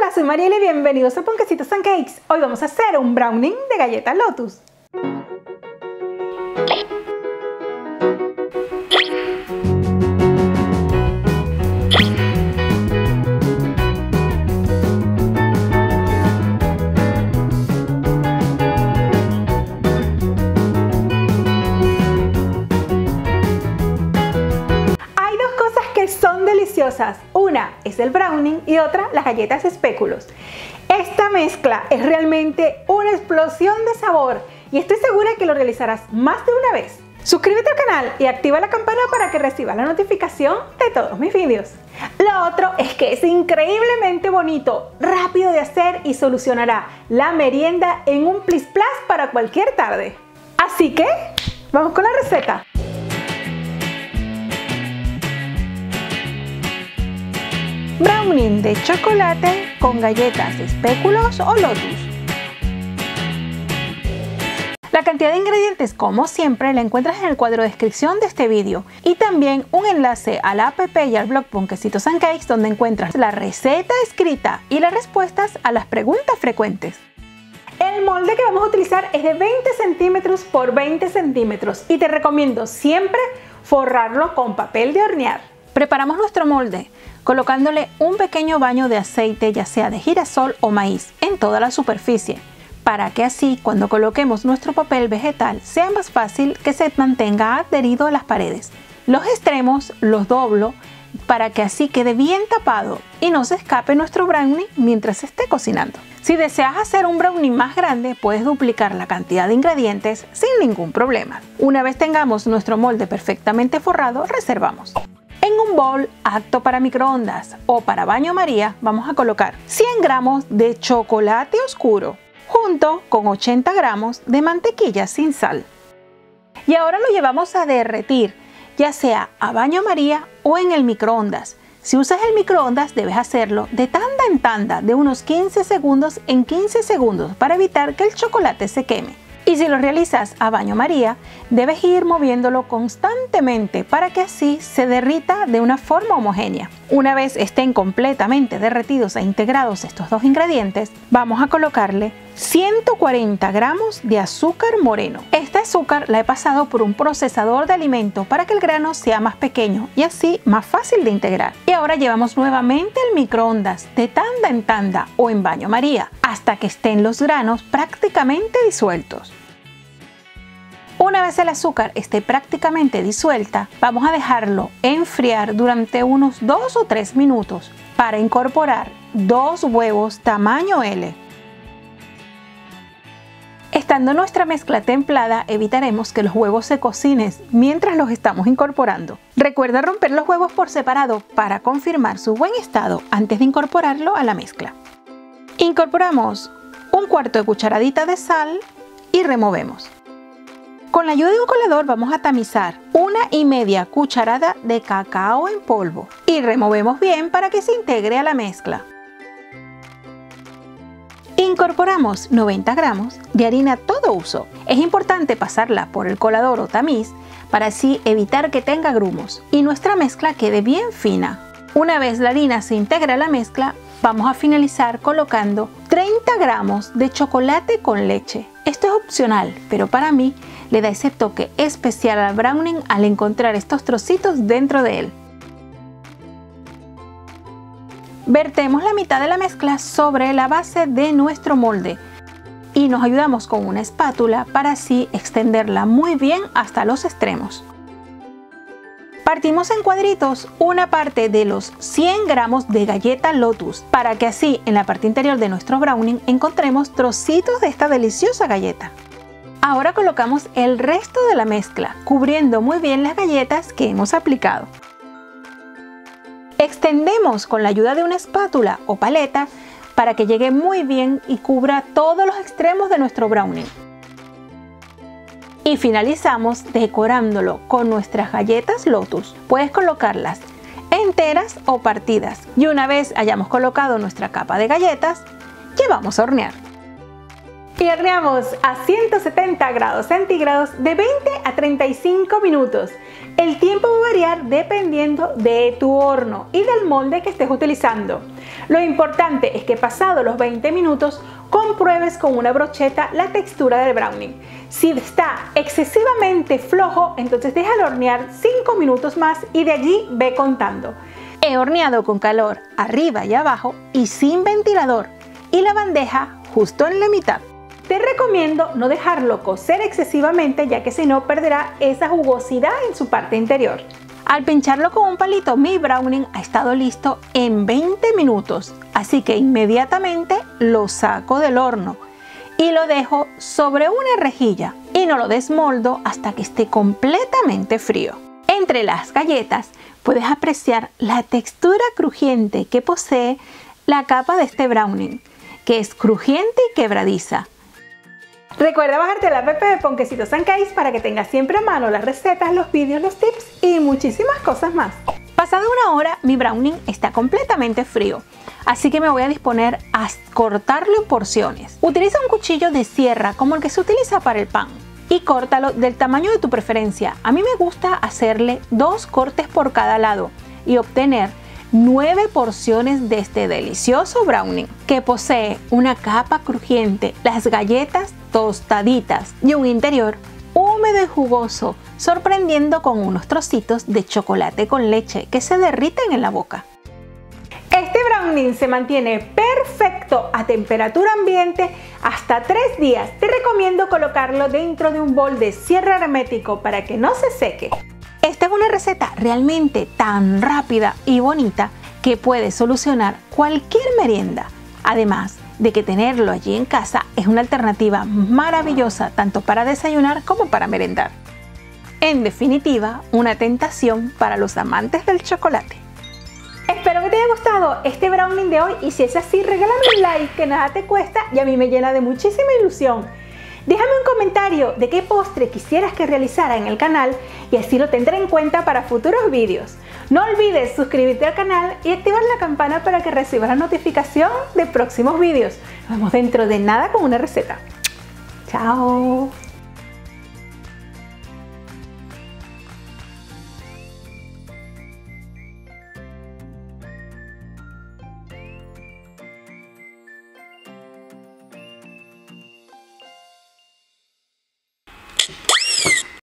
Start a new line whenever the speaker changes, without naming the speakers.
Hola, soy Mariela y bienvenidos a Ponquecitos and Cakes. Hoy vamos a hacer un brownie de galletas Lotus. Deliciosas. Una es el brownie y otra las galletas espéculos. Esta mezcla es realmente una explosión de sabor y estoy segura que lo realizarás más de una vez. Suscríbete al canal y activa la campana para que recibas la notificación de todos mis vídeos. Lo otro es que es increíblemente bonito, rápido de hacer y solucionará la merienda en un plis plas para cualquier tarde. Así que vamos con la receta. Brownie de chocolate con galletas espéculos o Lotus. La cantidad de ingredientes, como siempre, la encuentras en el cuadro de descripción de este vídeo y también un enlace a la app y al blog Ponquecitos and Cakes, donde encuentras la receta escrita y las respuestas a las preguntas frecuentes. El molde que vamos a utilizar es de 20 centímetros por 20 centímetros y te recomiendo siempre forrarlo con papel de hornear. Preparamos nuestro molde colocándole un pequeño baño de aceite, ya sea de girasol o maíz, en toda la superficie, para que así cuando coloquemos nuestro papel vegetal sea más fácil que se mantenga adherido a las paredes. Los extremos los doblo para que así quede bien tapado y no se escape nuestro brownie mientras esté cocinando. Si deseas hacer un brownie más grande, puedes duplicar la cantidad de ingredientes sin ningún problema. Una vez tengamos nuestro molde perfectamente forrado, reservamos. En un bol apto para microondas o para baño María vamos a colocar 100 gramos de chocolate oscuro junto con 80 gramos de mantequilla sin sal. Y ahora lo llevamos a derretir, ya sea a baño María o en el microondas. Si usas el microondas debes hacerlo de tanda en tanda de unos 15 segundos en 15 segundos para evitar que el chocolate se queme. Y si lo realizas a baño María, debes ir moviéndolo constantemente para que así se derrita de una forma homogénea. Una vez estén completamente derretidos e integrados estos dos ingredientes, vamos a colocarle 140 gramos de azúcar moreno. Este azúcar la he pasado por un procesador de alimento para que el grano sea más pequeño y así más fácil de integrar. Y ahora llevamos nuevamente el microondas de tanda en tanda o en baño María hasta que estén los granos prácticamente disueltos. Una vez el azúcar esté prácticamente disuelta, vamos a dejarlo enfriar durante unos 2 o 3 minutos para incorporar 2 huevos tamaño L. Estando nuestra mezcla templada, evitaremos que los huevos se cocinen mientras los estamos incorporando. Recuerda romper los huevos por separado para confirmar su buen estado antes de incorporarlo a la mezcla. Incorporamos un cuarto de cucharadita de sal y removemos. Con la ayuda de un colador vamos a tamizar 1,5 cucharada de cacao en polvo y removemos bien para que se integre a la mezcla. Incorporamos 90 gramos de harina todo uso. Es importante pasarla por el colador o tamiz para así evitar que tenga grumos y nuestra mezcla quede bien fina. Una vez la harina se integra a la mezcla, vamos a finalizar colocando 30 gramos de chocolate con leche. Esto es opcional, pero para mí le da ese toque especial al brownie al encontrar estos trocitos dentro de él. Vertemos la mitad de la mezcla sobre la base de nuestro molde y nos ayudamos con una espátula para así extenderla muy bien hasta los extremos. Partimos en cuadritos una parte de los 100 gramos de galleta Lotus para que así en la parte interior de nuestro brownie encontremos trocitos de esta deliciosa galleta. Ahora colocamos el resto de la mezcla, cubriendo muy bien las galletas que hemos aplicado. Extendemos con la ayuda de una espátula o paleta para que llegue muy bien y cubra todos los extremos de nuestro brownie. Y finalizamos decorándolo con nuestras galletas Lotus. Puedes colocarlas enteras o partidas. Y una vez hayamos colocado nuestra capa de galletas, llevamos a hornear. Y horneamos a 170 grados centígrados de 20 a 35 minutos. El tiempo va a variar dependiendo de tu horno y del molde que estés utilizando. Lo importante es que pasados los 20 minutos compruebes con una brocheta la textura del brownie. Si está excesivamente flojo, entonces déjalo hornear 5 minutos más y de allí ve contando. He horneado con calor arriba y abajo y sin ventilador y la bandeja justo en la mitad. Te recomiendo no dejarlo cocer excesivamente, ya que si no perderá esa jugosidad en su parte interior. Al pincharlo con un palito, mi brownie ha estado listo en 20 minutos, así que inmediatamente lo saco del horno y lo dejo sobre una rejilla y no lo desmoldo hasta que esté completamente frío. Entre las galletas puedes apreciar la textura crujiente que posee la capa de este brownie, que es crujiente y quebradiza. Recuerda bajarte la app de Ponquecitos and Cakes para que tengas siempre a mano las recetas, los vídeos, los tips y muchísimas cosas más. Pasada una hora, mi brownie está completamente frío, así que me voy a disponer a cortarlo en porciones. Utiliza un cuchillo de sierra como el que se utiliza para el pan y córtalo del tamaño de tu preferencia. A mí me gusta hacerle 2 cortes por cada lado y obtener 9 porciones de este delicioso brownie que posee una capa crujiente, las galletas tostaditas y un interior húmedo y jugoso, sorprendiendo con unos trocitos de chocolate con leche que se derriten en la boca. Este brownie se mantiene perfecto a temperatura ambiente hasta 3 días. Te recomiendo colocarlo dentro de un bol de cierre hermético para que no se seque. Esta es una receta realmente tan rápida y bonita que puede solucionar cualquier merienda. Además de que tenerlo allí en casa es una alternativa maravillosa tanto para desayunar como para merendar. En definitiva, una tentación para los amantes del chocolate. Espero que te haya gustado este brownie de hoy y si es así, regálame un like que nada te cuesta y a mí me llena de muchísima ilusión. Déjame un comentario de qué postre quisieras que realizara en el canal y así lo tendré en cuenta para futuros vídeos. No olvides suscribirte al canal y activar la campana para que recibas la notificación de próximos vídeos. Nos vemos dentro de nada con una receta. ¡Chao!